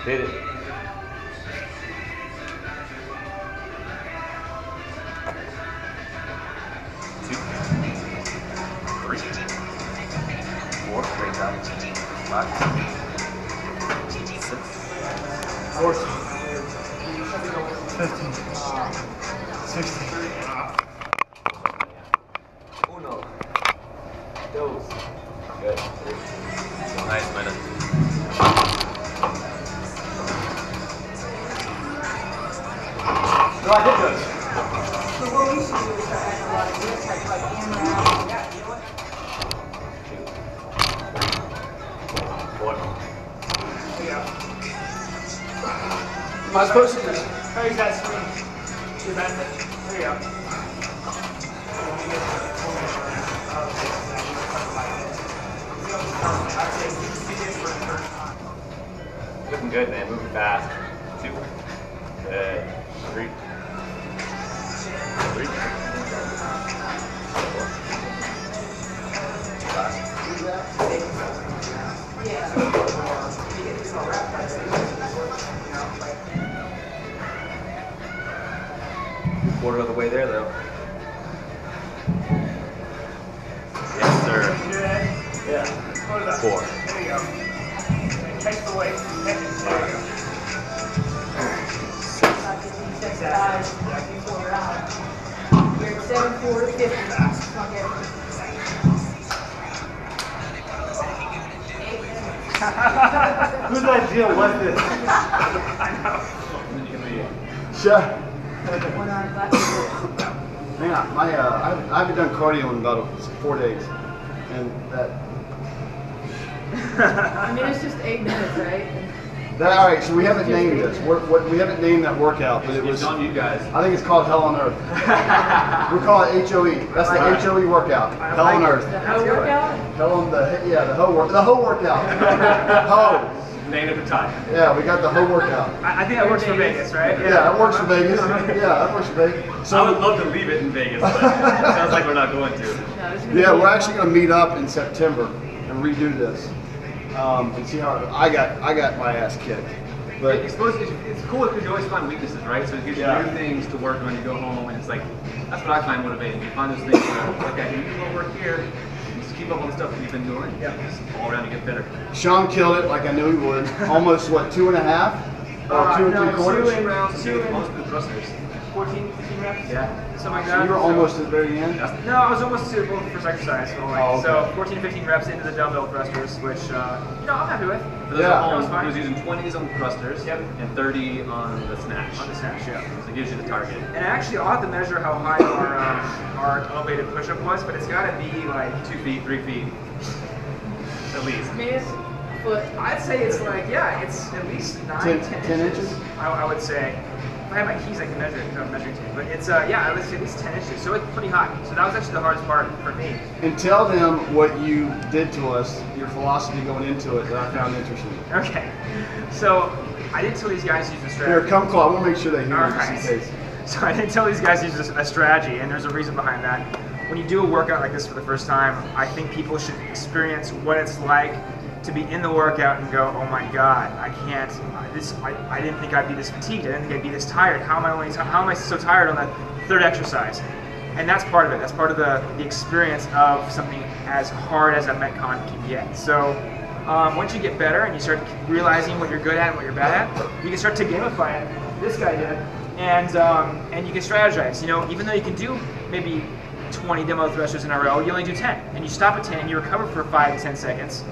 Hit it. Two. Three. Four. Great job. 5. 6. 14. 15. 16. Uno. Dos. Good. Nice, man. No, I did good. So what we should do is start adding a lot of this, like AMRAP. Yeah, you know what? 2. 1. There you go. Am I supposed to just use that screen to your benefit? There you go. Looking good, man. Moving fast. 2. Good. 3. 3. 4. 5. Quarter of the way there, though. Yes, sir. Yeah. 4. There you go. Take the weight. There you go. You're at 7, 4, 50. Okay. Whose idea was this? I know. Sure. One arm back. Man, I haven't done cardio in about 4 days, and that. I mean, it's just 8 minutes, right? All right, so we haven't named this. We haven't named that workout, but it was. It's on you guys. I think it's called Hell on Earth. We call it HOE. That's the HOE workout. Hell on Earth. The whole workout? Hell on the whole workout. Ho. Name at the time. Yeah, we got the whole workout. I think that works for Vegas, right? Yeah, that works for Vegas. Yeah, that works for Vegas. I would So love to leave it in Vegas, but it sounds like we're not going to. No, this is gonna yeah, be- we're actually going to meet up in September and redo this and see how I got my ass kicked. But It's cool because you always find weaknesses, right? So it gives you new things to work on when you go home, and it's like, that's what I find motivating. You find those things where, okay, you can work here, and just keep up on the stuff that you've been doing, just all around to get better. Sean killed it like I knew he would. Almost what, 2.5 or 2 no, 3/4? 2 rounds, 2 and Most of the thrusters. 14, 15 reps? Yeah. Something like So that. you were almost at the very end. No, I was almost to both the first exercise. So, like, Oh, okay. so 14, 15 reps into the dumbbell thrusters, which, I'm happy with. For those Yeah. at That home, was fine. he was using 20s on the thrusters and 30 on the snatch. On the snatch, yeah. So it gives you the target. And actually, I'll have to measure how high our elevated push-up was, but it's got to be like 2 feet, 3 feet, at least. I mean, it's a foot. I'd say it's like, yeah, it's at least 9, 10 10 inches? I would say. If I have my keys, I can measure it because I'm measuring tape. But it's, yeah, I would say at least 10 inches. So it's pretty high. So that was actually the hardest part for me. And tell them what you did to us, your philosophy going into it that I found interesting. Okay. So I didn't tell these guys to use a Here, strategy. come close. I want to make sure they hear All you just in right. case. So I didn't tell these guys to use a strategy, and there's a reason behind that. When you do a workout like this for the first time, I think people should experience what it's like to be in the workout and go, oh my God, I can't. I didn't think I'd be this fatigued. I didn't think I'd be this tired. How am I so tired on that third exercise? And that's part of it. That's part of the experience of something as hard as a Metcon can get. So once you get better and you start realizing what you're good at and what you're bad at, you can start to gamify it. This guy did, and you can strategize. You know, even though you can do maybe 20 demo thrusters in a row, you only do 10, and you stop at 10 and you recover for 5 to 10 seconds,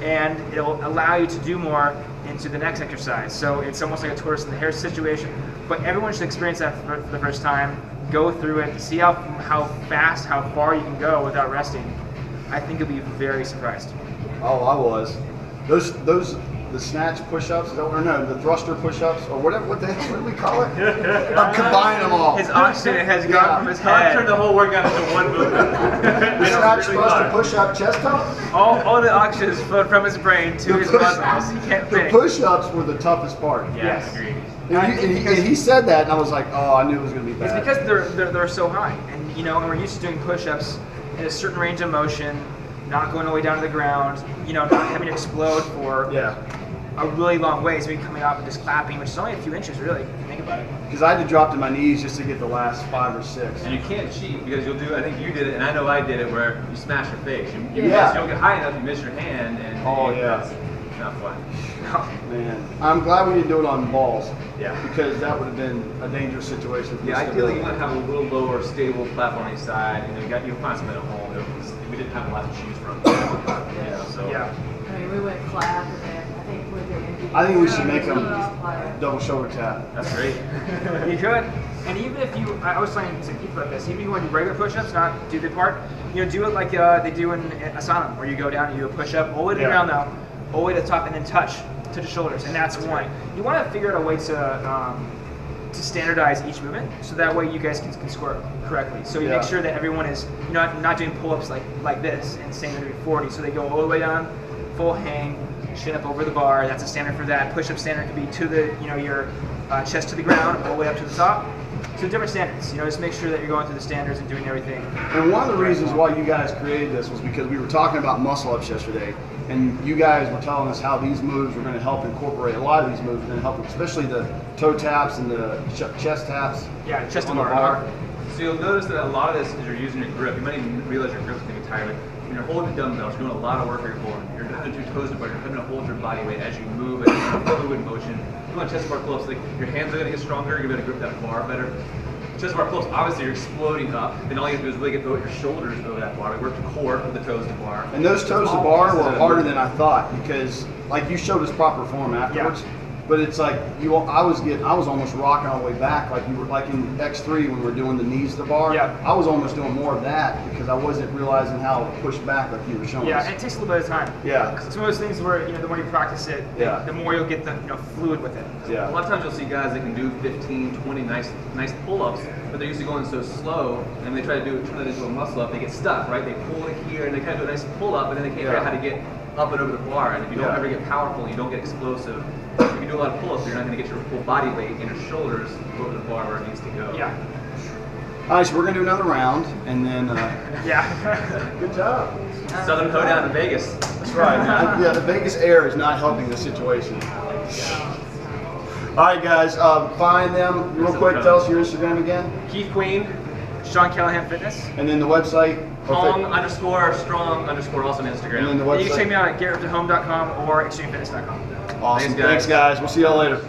and it'll allow you to do more into the next exercise. So it's almost like a tortoise and the hare situation. But everyone should experience that for the first time. Go through it, see how fast, how far you can go without resting. I think you'll be very surprised. Oh, I was. The snatch push-ups, or no, the thruster push-ups, or whatever. What the hell? What do we call it? I'm combining them all. His oxygen has gone Yeah. from his I head. turned the whole workout into one movement. The snatch, thruster, push-up, chest pump. All the oxygen is flowed from his brain to his muscles. He can't The think. push-ups were the toughest part. Yes. Agreed. And he said that, and I was like, oh, I knew it was going to be It's bad. because they're so high, and you know, and we're used to doing push-ups in a certain range of motion, not going all the way down to the ground, you know, not having to explode for Yeah. a really long ways, maybe coming up and just clapping, which is only a few inches really, if you think about it. Because I had to drop to my knees just to get the last 5 or 6. And you can't cheat because you'll do. I think you did it, and I know I did it, where you smash your face. You Yeah. miss, you don't get high enough, you miss your hand, and Yeah. it's not fun. Man, I'm glad we didn't do it on balls. Yeah. Because that would have been a dangerous situation. For Yeah, us to ideally build. you want to have a little lower, stable platform on each side. You'll find something at home. We didn't have a lot to choose from. So Yeah. I mean, we went clap and then I think we're doing. I think we should make them Player. double shoulder tap. that's great. You could. And even if I was saying to people like this, even if you want to do regular push-ups, not do the part, do it like they do in Asana, where you go down and you do a push-up all the way to the ground now, all the way to the top, and then touch the shoulders, and that's one. You want to figure out a way to standardize each movement, so that way you guys can score correctly. So you make sure that everyone is not doing pull-ups like this and saying they're doing 40. So they go all the way down, full hang, chin up over the bar. That's a standard for that. Push-up standard could be to the your chest to the ground, all the way up to the top. So different standards. Just make sure that you're going through the standards and doing everything. And one of the reasons why you guys created this was because we were talking about muscle ups yesterday, and you guys were telling us how these moves were going to help incorporate. A lot of these moves are going to help, especially the toe taps and the chest taps. Yeah, chest on to the bar. So you'll notice that a lot of this is you're using your grip. You might even realize your grip's going to be tired. When you're holding the dumbbells, you're doing a lot of work for your core. You're not having your toes to bar. You're having to hold your body weight as you move and fluid motion. You want chest to bar pull-ups. Like your hands are going to get stronger. You're going to grip that bar better. Chest to bar pull-ups, obviously you're exploding up. Then all you have to do is really get your shoulders over that bar. Work the core of the toes to bar. And those toes to bar were harder than I thought, because like you showed us proper form afterwards. But it's like I was almost rocking all the way back, like you were like in X3 when we were doing the knees to bar. Yeah. I was almost doing more of that because I wasn't realizing how to push back like you were showing Yeah, us. and it takes a little bit of time. Yeah. It's one of those things where the more you practice it, the more you'll get the fluid with it. Yeah. A lot of times you'll see guys that can do 15, 20 nice pull-ups, but they're usually going so slow, and they try to turn that into a muscle up. They get stuck, right? They pull it here, and they kind of do a nice pull-up, but then they can't figure out how to get up and over the bar. And if you don't ever get powerful, and you don't get explosive, if you do a lot of pull-ups, you're not going to get your full body weight and your shoulders over the bar where it needs to go. Yeah. All right, so we're gonna do another round, and then. Yeah. Good job. Southern Hoedown in Vegas. That's right. Yeah, the Vegas air is not helping the situation. All right, guys, find them real quick. Tell us your Instagram again, Keith Queen, Sean Callahan Fitness. and then the website. Hong_strong_ also on Instagram. And then the You can check website. me out at getriptohome.com or extremefitness.com. Awesome. Thanks, guys. Thanks, guys. We'll see y'all later.